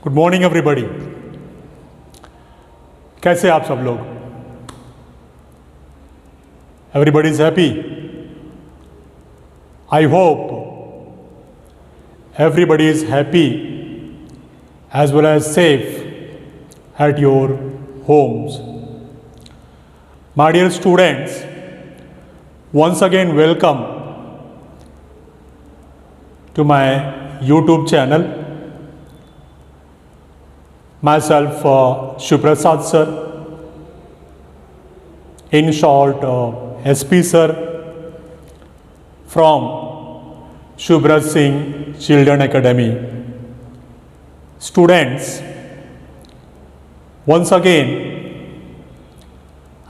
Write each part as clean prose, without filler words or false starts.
Good morning everybody. कैसे आप सब लोग? Everybody is happy. I hope everybody is happy as well as safe at your homes. My dear students, once again welcome to my YouTube channel. Myself Shivrasad sir, in short SP sir, from Shubhraj Singh Children Academy. Students, once again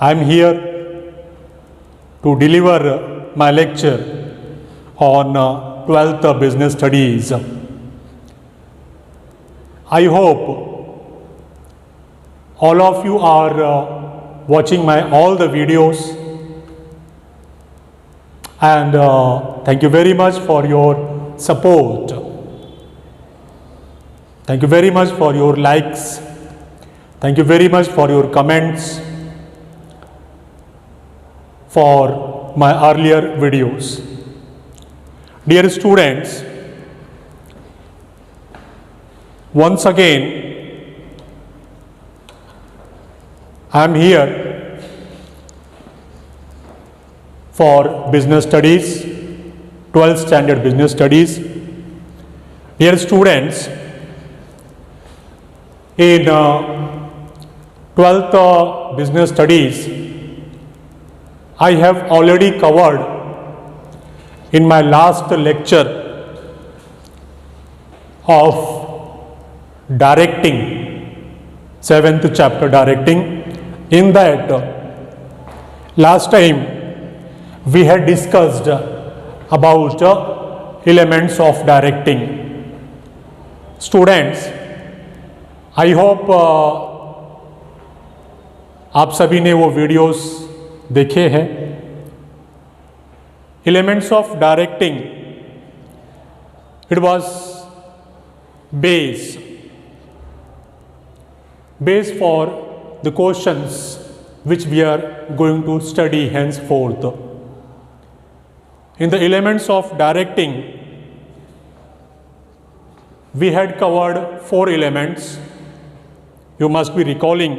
I am here to deliver my lecture on 12th Business Studies. I hope all of you are watching my all the videos, and thank you very much for your support. Thank you very much for your likes. Thank you very much for your comments for my earlier videos. Dear students, once again I am here for business studies, 12th standard business studies. Dear students, in 12th business studies, I have already covered in my last lecture of directing, 7th chapter directing. In that, last time we had discussed about elements of directing. Students, I hope आप सभी ने वो videos देखे हैं. Elements of directing, it was base for the questions which we are going to study henceforth. In the elements of directing, we had covered 4 elements. You must be recalling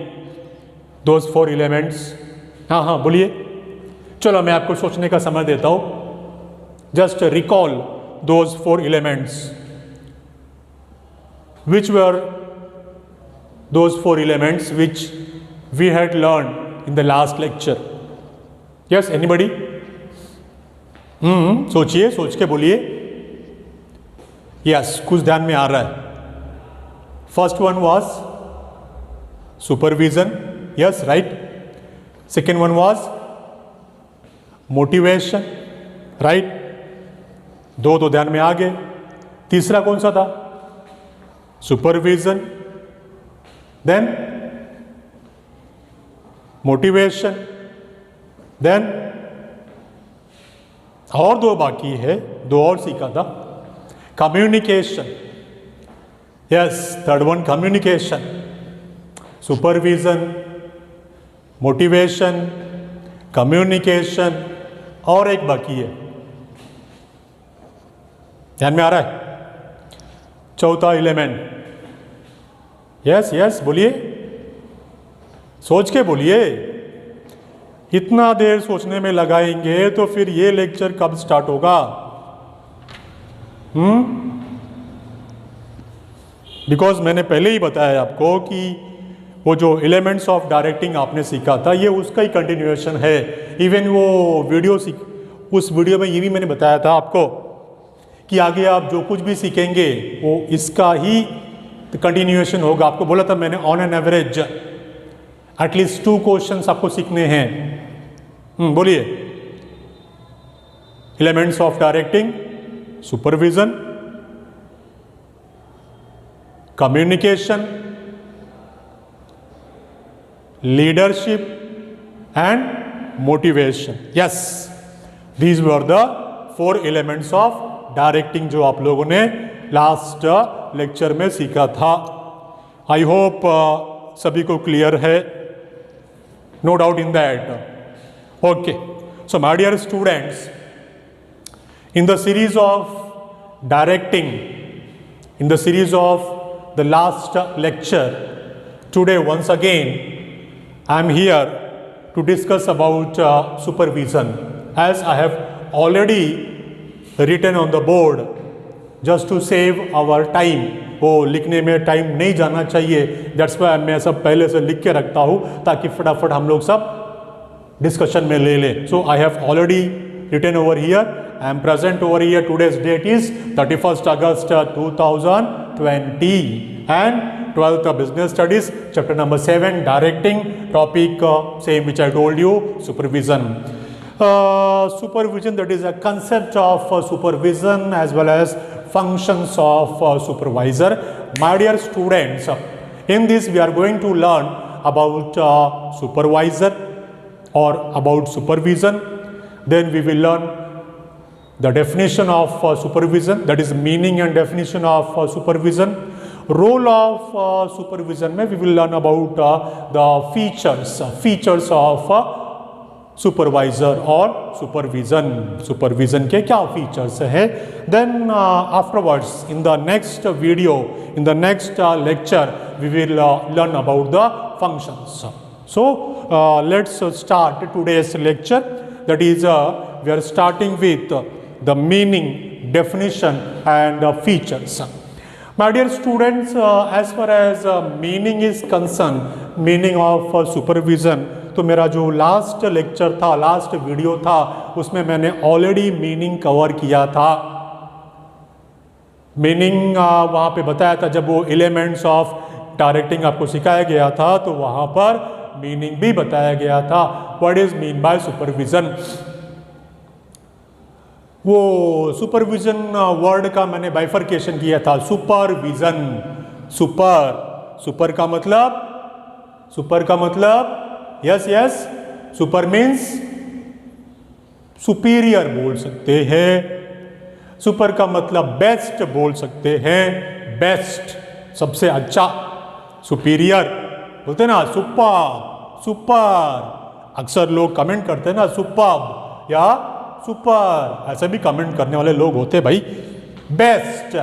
those 4 elements. हाँ बोलिए. चलो मैं आपको सोचने का समय देता हूँ. Just recall those 4 elements. Which were those 4 elements which we had learned in the last lecture? Yes, anybody? सोचिए, सोच के बोलिए. यस, कुछ ध्यान में आ रहा है. First one was supervision. Yes, right. Second one was motivation. Right. 2 तो ध्यान में आ गए. तीसरा कौन सा था? सुपरविजन, देन मोटिवेशन, देन और 2 बाकी है. 2 और सीखा था. Communication. Yes, third one communication. Supervision, motivation, communication, और एक बाकी है. ध्यान में आ रहा है? चौथा एलिमेंट. यस, बोलिए. सोच के बोलिए. इतना देर सोचने में लगाएंगे तो फिर ये लेक्चर कब स्टार्ट होगा? बिकॉज मैंने पहले ही बताया आपको कि वो जो एलिमेंट्स ऑफ डायरेक्टिंग आपने सीखा था, ये उसका ही कंटिन्यूएशन है. इवन वो वीडियो उस वीडियो में ये भी मैंने बताया था आपको कि आगे आप जो कुछ भी सीखेंगे वो इसका ही कंटिन्यूएशन होगा. आपको बोला था मैंने, on an average at least 2 questions आपको सीखने हैं. बोलिए. Elements of directing, supervision, communication, leadership and motivation. Yes, these were the 4 elements of directing जो आप लोगों ने लास्ट लेक्चर में सीखा था. आई होप सभी को क्लियर है, no doubt in that. Okay, so my dear students, in the series of directing, in the series of the last lecture, today once again I am here to discuss about supervision, as I have already written on the board, just to save our time. वो लिखने में time नहीं जाना चाहिए, that's why मैं सब पहले से लिख के रखता हूँ ताकि फटाफट हम लोग सब डिस्कशन में ले लें. So I have already written over here. I am present over here. Today's date is 31st August 2020 and 12th Business Studies, chapter number 7, directing, topic same which I told you, supervision. Supervision, that is a concept of supervision as well as functions of supervisor. My dear students, in this we are going to learn about supervisor or about supervision. Then we will learn the definition of supervision, that is meaning and definition of supervision. Role of supervision में we will learn about the features of supervisor or supervision. Supervision के क्या features है. Then afterwards in the next video, in the next lecture, we will learn about the functions. So let's start today's lecture. That is, we are starting with the meaning, definition and features. My dear students, as far as meaning is concerned, meaning of supervision, तो मेरा जो last lecture था, last video था, उसमें मैंने already meaning cover किया था. Meaning वहाँ पे बताया था, जब वो एलिमेंट्स ऑफ डायरेक्टिंग आपको सिखाया गया था तो वहाँ पर मीनिंग भी बताया गया था. What is mean bye supervision. वो सुपरविजन वर्ड का मैंने बाइफर्केशन किया था. सुपरविजन, सुपर का मतलब यस, सुपर मीन्स सुपीरियर बोल सकते हैं. सुपर का मतलब बेस्ट बोल सकते हैं, बेस्ट सबसे अच्छा. सुपीरियर बोलते ना, सुपर. अक्सर लोग कमेंट करते हैं ना, सुपर या सुपर, ऐसे भी कमेंट करने वाले लोग होते भाई. बेस्ट,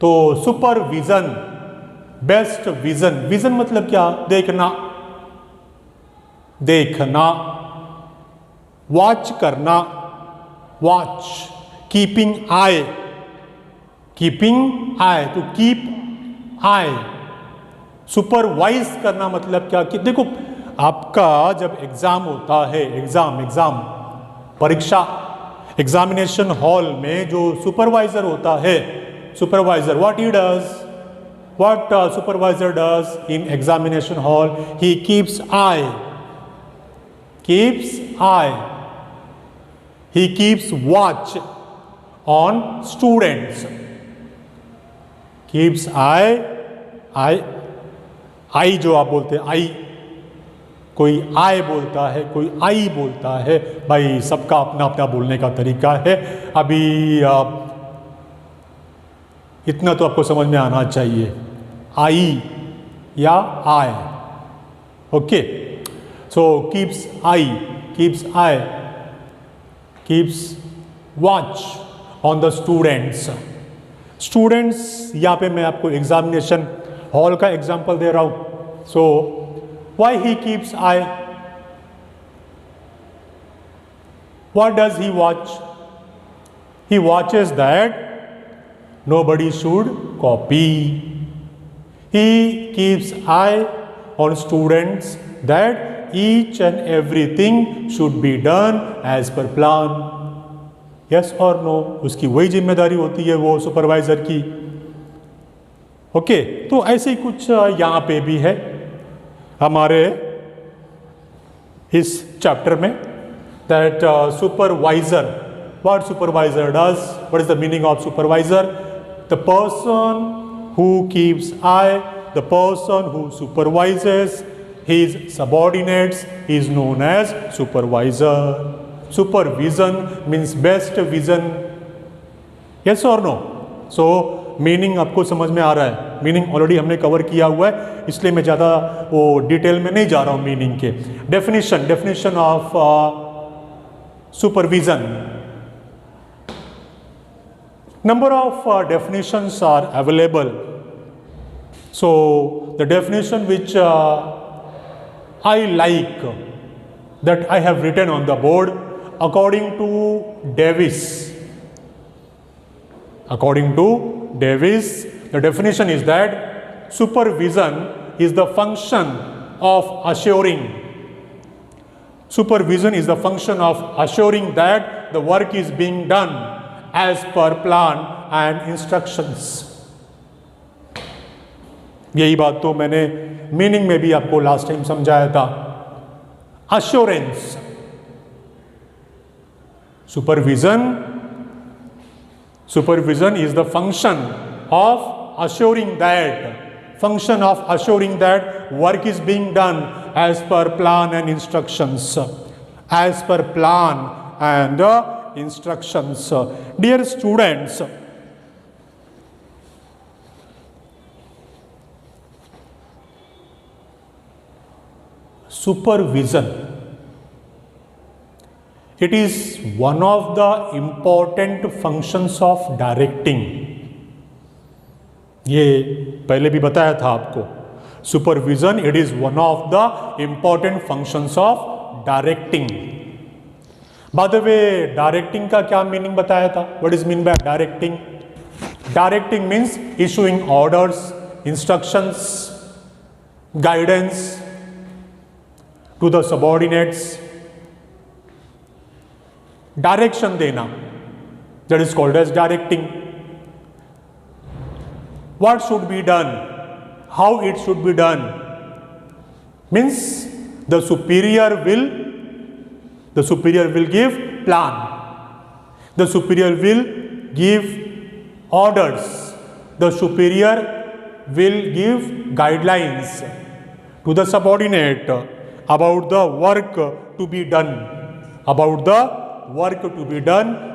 तो सुपरविजन, बेस्ट विजन. विजन मतलब क्या? देखना. वॉच करना, watch. Keeping eye, to keep eye. Supervise करना मतलब क्या कि देखो, आपका जब एग्जाम होता है, एग्जाम परीक्षा, एग्जामिनेशन हॉल में जो सुपरवाइजर होता है, supervisor what he does, what supervisor does in examination hall, he keeps I, he keeps watch on students. keeps आई जो आप बोलते हैं, आई, कोई आय बोलता है, कोई आई बोलता है. भाई सबका अपना अपना बोलने का तरीका है. अभी इतना तो आपको समझ में आना चाहिए, आई या eye. Okay, so keeps eye, keeps watch on the students. Students यहाँ पे मैं आपको एग्जामिनेशन हॉल का एग्जाम्पल दे रहा हूँ. सो why he keeps eye? What does he watch? He watches that nobody should copy. He keeps eye on students that each and everything should be done as per plan. Yes or no? उसकी वही जिम्मेदारी होती है वो supervisor की. Okay, तो ऐसे ही कुछ यहाँ पे भी है हमारे इस चैप्टर में, that supervisor, what supervisor does, what is the meaning of supervisor? The person who keeps I, the person who supervises his subordinates is known as supervisor. Supervision means best vision. Yes or no? So meaning आपको समझ में आ रहा है, meaning already हमने cover किया हुआ है, इसलिए मैं ज़्यादा वो डिटेल में नहीं जा रहा हूँ मीनिंग के। Definition of supervision. Number of definitions are available. So the definition which I like, that I have written on the board, according to Davis, the definition is that supervision is the function of assuring. Supervision is the function of assuring that the work is being done as per plan and instructions. यही बात तो मैंने meaning में भी आपको last time समझाया था। Assurance, supervision is the function of assuring that work is being done as per plan and instructions. Dear students, supervision, it is one of the important functions of directing. ये पहले भी बताया था आपको। Supervision it is one of the important functions of directing. By the way, directing का क्या meaning बताया था? What is mean by directing? Directing means issuing orders, instructions, guidance to the subordinates. Direction देना, that is called as directing. What should be done, how it should be done, means the superior will give plan, the superior will give orders, the superior will give guidelines to the subordinate about the work to be done.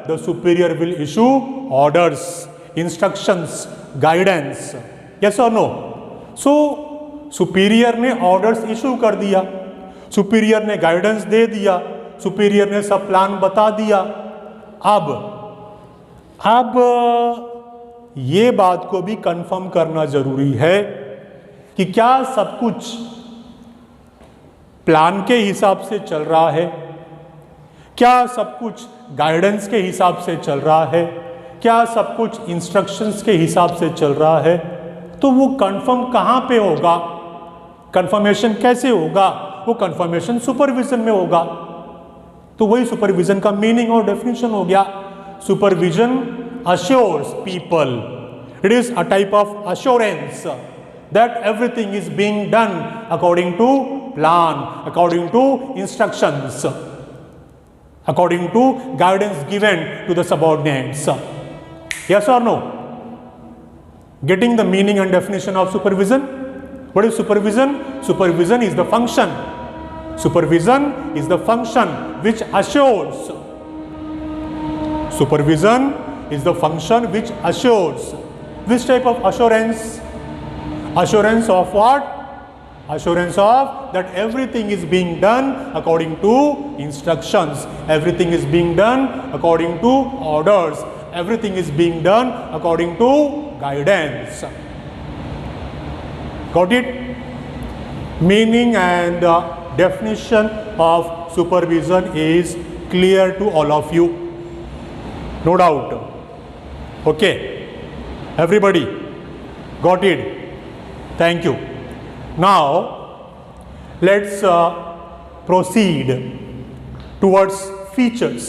The superior will issue orders, instructions, guidance. Yes और no? सो superior ने orders issue कर दिया, superior ने guidance दे दिया, superior ने सब plan बता दिया। अब ये बात को भी कंफर्म करना जरूरी है कि क्या सब कुछ प्लान के हिसाब से चल रहा है, क्या सब कुछ गाइडेंस के हिसाब से चल रहा है, क्या सब कुछ इंस्ट्रक्शंस के हिसाब से चल रहा है। तो वो कंफर्म कहाँ पे होगा, कंफर्मेशन कैसे होगा? वो कंफर्मेशन सुपरविजन में होगा। तो वही सुपरविजन का मीनिंग और डेफिनेशन हो गया। Supervision assures people, it is a type of assurance that everything is being done according to plan, according to instructions, according to guidance given to the subordinates. Yes or no? Getting the meaning and definition of supervision? What is supervision? Supervision is the function. Supervision is the function which assures. Supervision is the function which assures. Which type of assurance? Assurance of what? Assurance of that everything is being done according to instructions, everything is being done according to orders, everything is being done according to guidance. Got it? Meaning and definition of supervision is clear to all of you, no doubt. Okay, everybody got it? Thank you. Now let's proceed towards features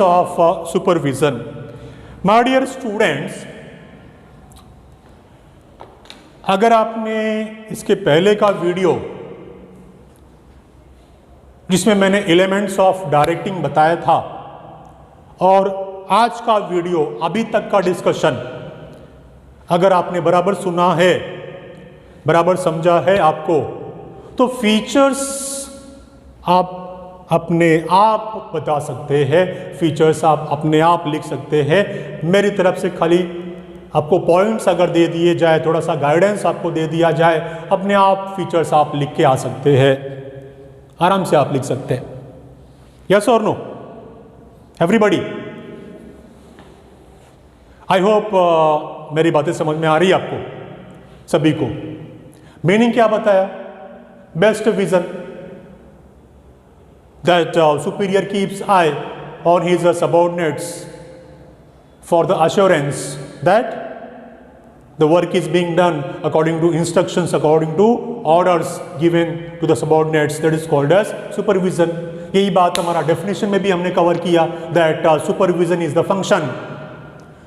of supervision. My dear students, अगर आपने इसके पहले का video जिसमें मैंने elements of directing बताया था और आज का वीडियो अभी तक का डिस्कशन अगर आपने बराबर सुना है, बराबर समझा है आपको, तो फीचर्स आप अपने आप बता सकते हैं, फीचर्स आप अपने आप लिख सकते हैं। मेरी तरफ से खाली आपको पॉइंट्स अगर दे दिए जाए, थोड़ा सा गाइडेंस आपको दे दिया जाए, अपने आप फीचर्स आप लिख के आ सकते हैं, आराम से आप लिख सकते हैं। यस और नो एवरीबॉडी? आई होप मेरी बातें समझ में आ रही है आपको सभी को। मीनिंग क्या बताया? Best vision, that superior keeps I on his subordinates for the assurance that the work is being done according to instructions, according to orders given to the subordinates, that is called as supervision. यही बात हमारा definition में भी हमने cover किया, that supervision is the function,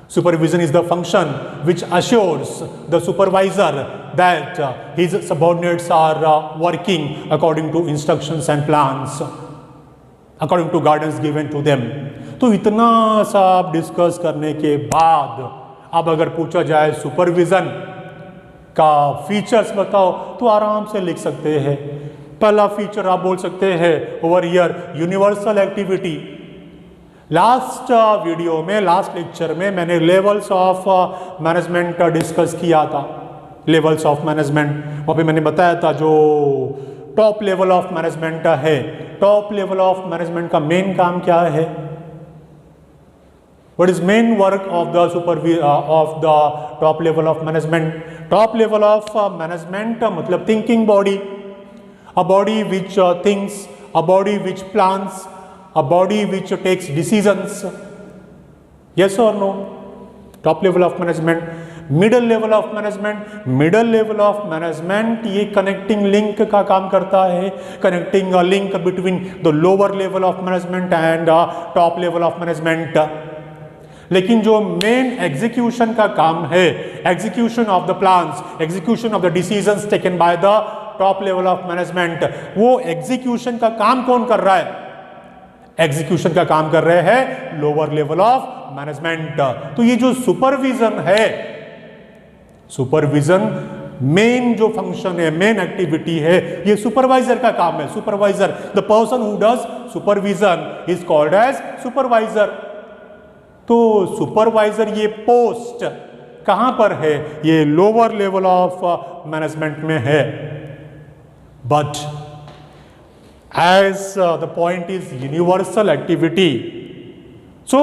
supervision is the function which assures the supervisor that his subordinates are working according to instructions and plans, according to guidance given to them. तो इतना सा discuss करने के बाद अब अगर पूछा जाए सुपरविजन का फीचर्स बताओ, तो आराम से लिख सकते हैं। पहला फीचर आप बोल सकते हैं over here universal activity. Last video में, लास्ट लेक्चर में मैंने लेवल्स ऑफ मैनेजमेंट डिस्कस किया था। लेवल्स ऑफ मैनेजमेंट, वहाँ पे मैंने बताया था जो टॉप लेवल ऑफ मैनेजमेंट है, टॉप लेवल ऑफ मैनेजमेंट का मेन काम क्या है? What is main work of the top level of management? Top level of management मतलब thinking body, a body which thinks, a body which plans, a body which takes decisions. Yes or no? Top level of management. Middle level of management, middle level of management ये connecting link का काम करता है, connecting a link between the lower level of management and top level of management. लेकिन जो main execution का काम है, execution of the plans, execution of the decisions taken by the top level of management, वो execution का काम कौन कर रहा है? एग्जीक्यूशन का काम कर रहे हैं लोअर लेवल ऑफ मैनेजमेंट। तो ये जो सुपरविजन है, सुपरविजन मेन जो फंक्शन है, मेन एक्टिविटी है, ये सुपरवाइजर का काम है। Supervisor, the person who does supervision is called as supervisor. तो सुपरवाइजर ये पोस्ट कहां पर है? ये लोअर लेवल ऑफ मैनेजमेंट में है। But as the point is universal activity, so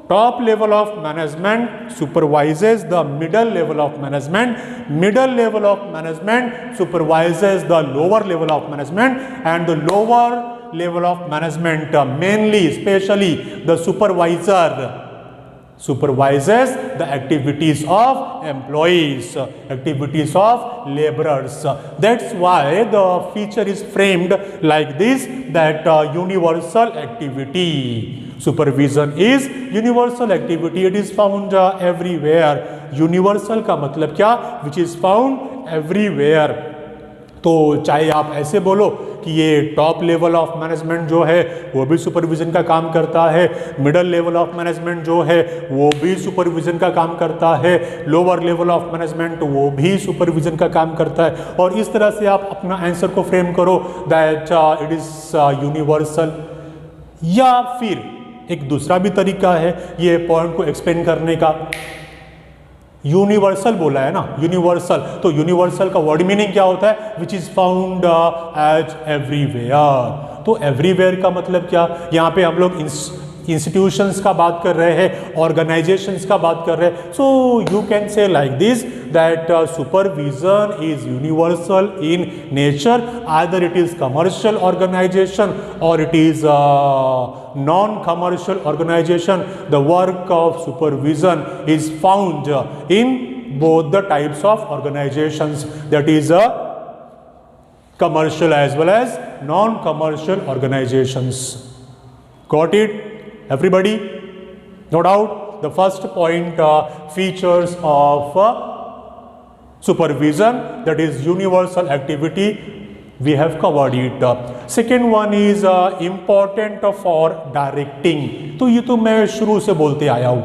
top level of management supervises the middle level of management, middle level of management supervises the lower level of management, and the lower level of management mainly especially the supervisor supervises the activities of employees, activities of laborers. That's why the feature is framed like this, that universal activity. Supervision is universal activity. It is found everywhere. Universal का मतलब क्या? Which is found everywhere. तो चाहे आप ऐसे बोलो कि ये टॉप लेवल ऑफ मैनेजमेंट जो है वो भी सुपरविजन का काम करता है, मिडल लेवल ऑफ मैनेजमेंट जो है वो भी सुपरविजन का काम करता है, लोअर लेवल ऑफ मैनेजमेंट वो भी सुपरविजन का काम करता है, और इस तरह से आप अपना आंसर को फ्रेम करो दैट इट इज यूनिवर्सल। या फिर एक दूसरा भी तरीका है ये पॉइंट को एक्सप्लेन करने का, यूनिवर्सल बोला है ना, यूनिवर्सल, तो यूनिवर्सल का वर्ड मीनिंग क्या होता है? Which is found as everywhere. तो एवरीवेयर का मतलब क्या? यहाँ पे हम लोग इंस्टीट्यूशंस का बात कर रहे हैं, ऑर्गेनाइजेशंस का बात कर रहे हैं। So you can say like this that supervision is universal in nature, either it is commercial organization और it is non-commercial organization. The work of supervision is found in both the types of organizations, that is commercial as well as non-commercial organizations. Got it everybody? No doubt. The first point, features of supervision, that is universal activity, we have covered it. Second one is important for directing. तो ये तो मैं शुरू से बोलते आया हूँ,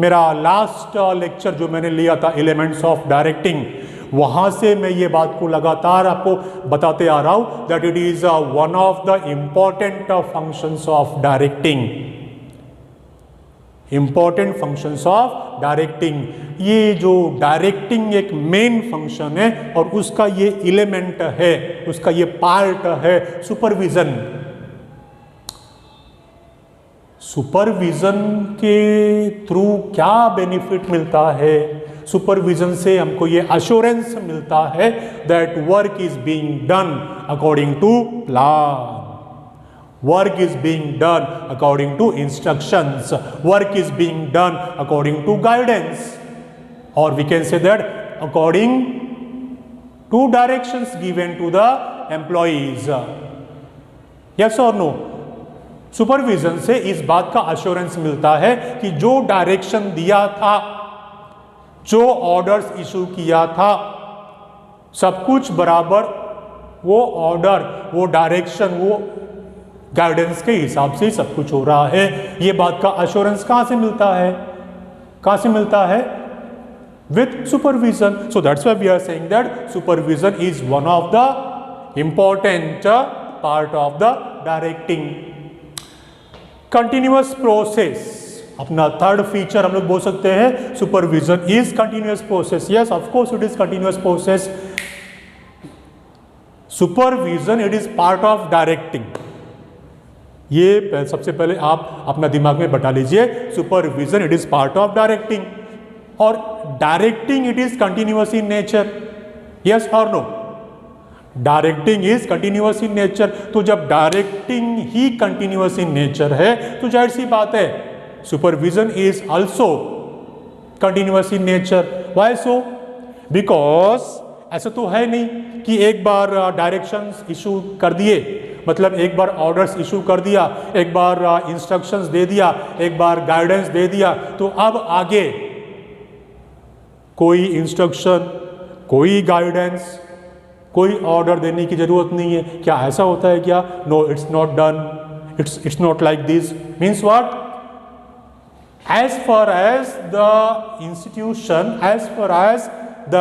मेरा लास्ट लेक्चर जो मैंने लिया था एलिमेंट्स ऑफ डायरेक्टिंग, वहाँ से मैं ये बात को लगातार आपको बताते आ रहा हूँ that it is one of the important functions of directing. Important functions of directing. ये जो डायरेक्टिंग एक मेन फंक्शन है और उसका ये एलिमेंट है, उसका ये पार्ट है सुपरविजन। सुपरविजन के थ्रू क्या बेनिफिट मिलता है? सुपरविजन से हमको ये अश्योरेंस मिलता है that work is being done according to plan, work is being done according to instructions, work is being done according to guidance, or we can say that according to directions given to the employees. Yes or no? Supervision से इस बात का assurance मिलता है कि जो direction दिया था, जो ऑर्डर्स इशू किया था, सब कुछ बराबर वो ऑर्डर, वो डायरेक्शन, वो गाइडेंस के हिसाब से सब कुछ हो रहा है। ये बात का अश्योरेंस कहां से मिलता है? कहां से मिलता है? With supervision. So that's why we are saying that supervision is one of the important part of the directing. Continuous process, अपना थर्ड फीचर हम लोग बोल सकते हैं supervision is continuous process. Yes, of course it is continuous process. Supervision it is part of directing. ये सबसे पहले आप अपना दिमाग में बैठा लीजिए, supervision it is part of directing, और directing it is continuous in nature. Yes और no? Directing is continuous in nature. तो जब डायरेक्टिंग ही कंटिन्यूअस इन नेचर है तो जाहिर सी बात है supervision is also continuous in nature. Why so? Because ऐसा तो है नहीं कि एक बार डायरेक्शंस इशू कर दिए, मतलब एक बार ऑर्डर्स इशू कर दिया, एक बार इंस्ट्रक्शंस दे दिया, एक बार गाइडेंस दे दिया, तो अब आगे कोई इंस्ट्रक्शन, कोई गाइडेंस, कोई ऑर्डर देने की जरूरत नहीं है। क्या ऐसा होता है क्या? No, it's not done, it's not like this. Means what? As far as the institution, as far as the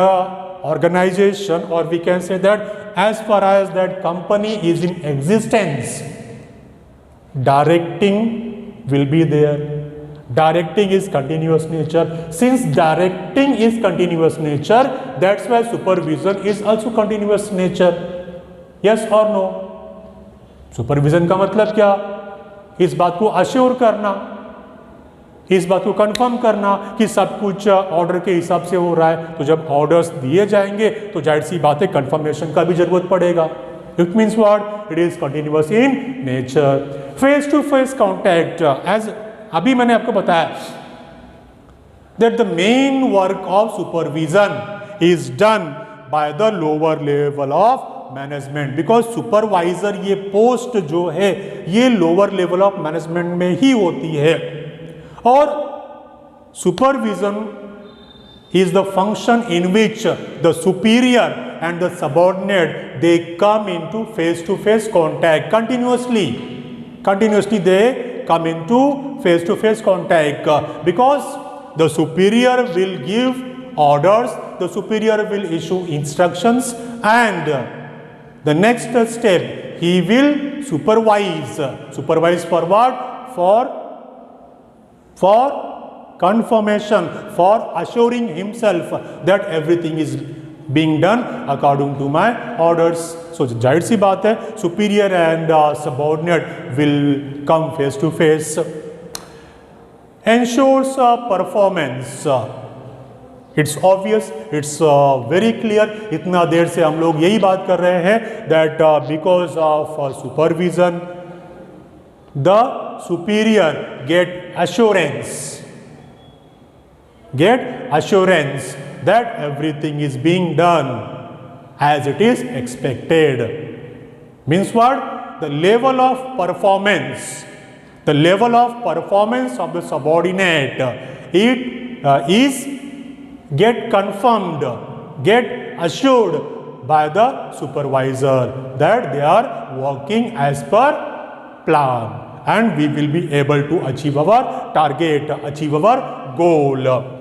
organization, or we can say that as far as that company is in existence, directing will be there. Directing is continuous nature. Since directing is continuous nature, that's why supervision is also continuous nature. Yes or no? Supervision का मतलब क्या? इस बात को assure करना, इस बात को कंफर्म करना कि सब कुछ ऑर्डर के हिसाब से हो रहा है। तो जब ऑर्डर्स दिए जाएंगे तो जाहिर सी बात है कंफर्मेशन का भी जरूरत पड़ेगा। It means what? It is continuous in nature. Face to face contact, as अभी मैंने आपको बताया that the main work of supervision is done by the lower level of management, because supervisor ये पोस्ट जो है ये लोअर लेवल ऑफ मैनेजमेंट में ही होती है। और supervision is the function in which the superior and the subordinate they come into face to face contact continuously they come into face to face contact because the superior will give orders, the superior will issue instructions, and the next step he will supervise for what? For confirmation, for assuring himself that everything is being done according to my orders. So जाहिर सी बात है superior and subordinate will come face to face. Ensures performance. It's obvious, it's very clear. इतना देर से हम लोग यही बात कर रहे हैं that because of supervision the superior get assurance that everything is being done as it is expected. Means what? The level of performance of the subordinate, it is get confirmed, get assured by the supervisor that they are working as per plan, and we will be able to achieve our target, achieve our goal.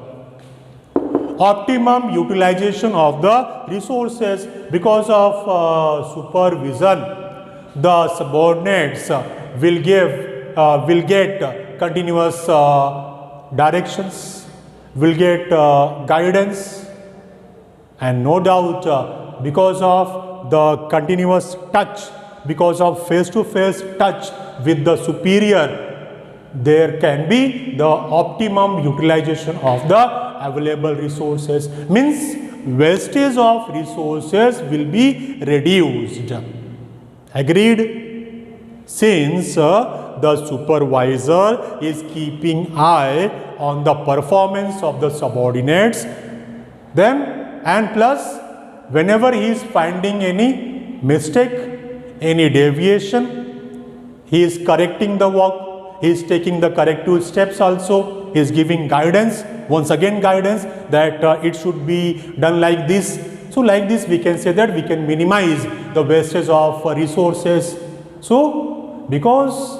Optimum utilization of the resources. Because of supervision, the subordinates will get continuous directions, will get guidance, and no doubt because of the continuous touch, because of face-to-face touch with the superior, there can be the optimum utilization of the available resources. Means wastage of resources will be reduced. Agreed? Since the supervisor is keeping eye on the performance of the subordinates, then and plus whenever he is finding any mistake, any deviation, he is correcting the work, he is taking the corrective steps also, he is giving guidance, once again guidance that it should be done like this. So like this we can say that we can minimize the wastage of resources. So because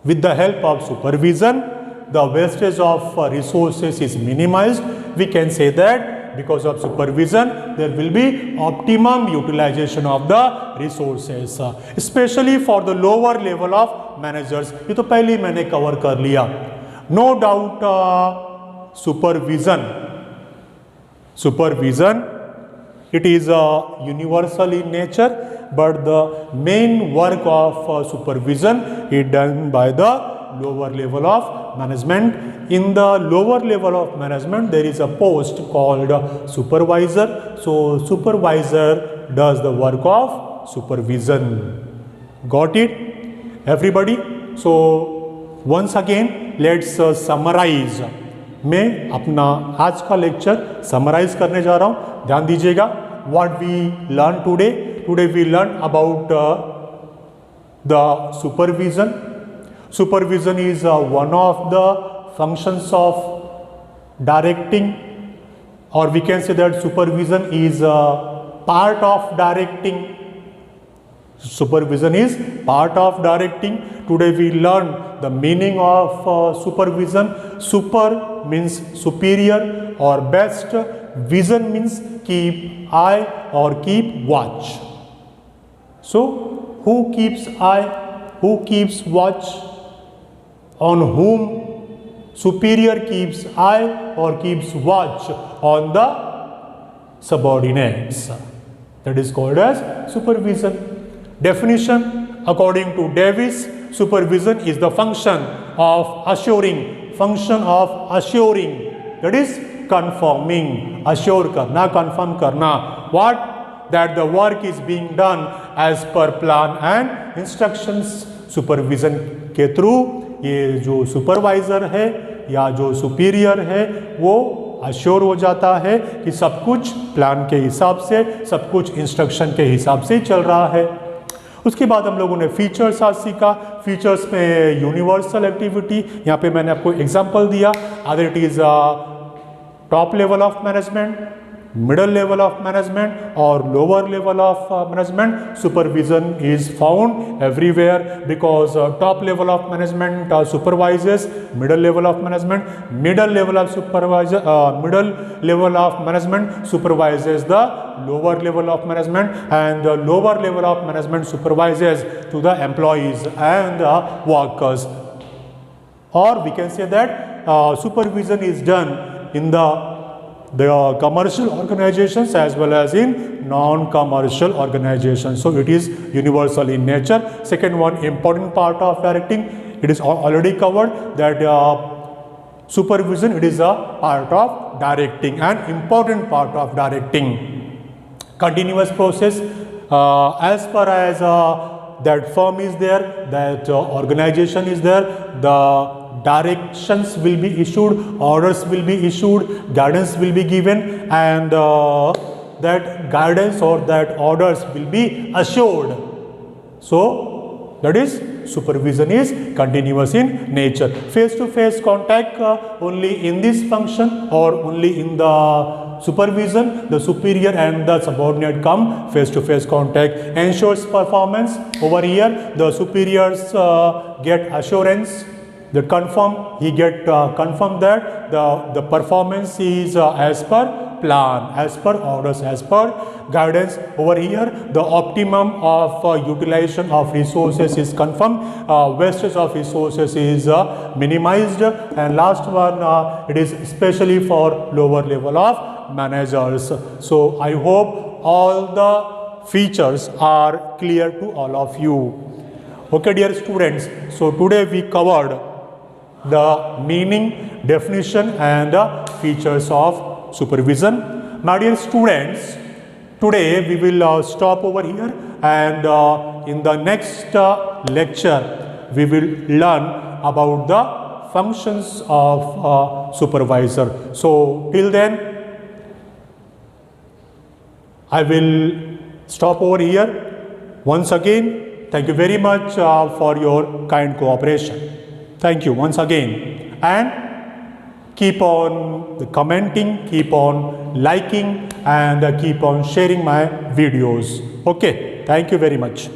with the help of supervision, the wastage of resources is minimized, we can say that because of supervision there will be optimum utilization of the resources, especially for the lower level of managers. ये तो पहले ही मैंने cover कर लिया. No doubt supervision it is universal in nature, but the main work of supervision is done by the lower level of management. In the lower level of management there is a post called supervisor. So supervisor does the work of supervision. Got it everybody? So once again let's summarize. मैं अपना आज का lecture summarise करने जा रहा हूँ, ध्यान दीजिएगा. What we learn today? Today we learn about the supervision. Supervision is one of the functions of directing, or we can say that supervision is part of directing. Supervision is part of directing. Today we learn the meaning of supervision. Super means superior or best. Vision means keep eye or keep watch. So who keeps eye? Who keeps watch? On whom superior keeps eye or keeps watch? On the subordinates. That is called as supervision. Definition according to Davis, supervision is the function of assuring. Function of assuring. That is confirming. Assure karna, confirm karna. What? That the work is being done as per plan and instructions. Supervision के through ये जो supervisor है या जो superior है वो assure हो जाता है कि सब कुछ प्लान के हिसाब से, सब कुछ इंस्ट्रक्शन के हिसाब से चल रहा है. उसके बाद हम लोगों ने फीचर्स आज सीखा. फीचर्स में यूनिवर्सल एक्टिविटी, यहाँ पे मैंने आपको एग्जांपल दिया. Other it is top level of management, middle level of management or lower level of management. Supervision is found everywhere because top level of management supervises middle level of management, middle level of management supervises the lower level of management, and the lower level of management supervises to the employees and the workers. Or we can say that supervision is done in the commercial organizations as well as in non-commercial organizations. So it is universal in nature. Second one, important part of directing, it is already covered that supervision, it is a part of directing, an important part of directing. Continuous process, as far as that firm is there, that organization is there, the directions will be issued, orders will be issued, guidance will be given, and that guidance or that orders will be assured. So that is supervision is continuous in nature. Face-to-face contact only in this function or only in the supervision, the superior and the subordinate come face-to-face contact. Ensures performance. Over here the superiors get assurance, that confirm, he get confirm that the performance is as per plan, as per orders, as per guidance. Over here the optimum of utilization of resources is confirmed, wastage of resources is minimized, and last one, it is especially for lower level of managers. So I hope all the features are clear to all of you. Okay dear students, so today we covered the meaning, definition and features of supervision. My dear students, today we will stop over here, and in the next lecture we will learn about the functions of supervisor. So till then I will stop over here. Once again, thank you very much for your kind cooperation. Thank you once again, and keep on commenting, keep on liking and keep on sharing my videos. Okay, thank you very much.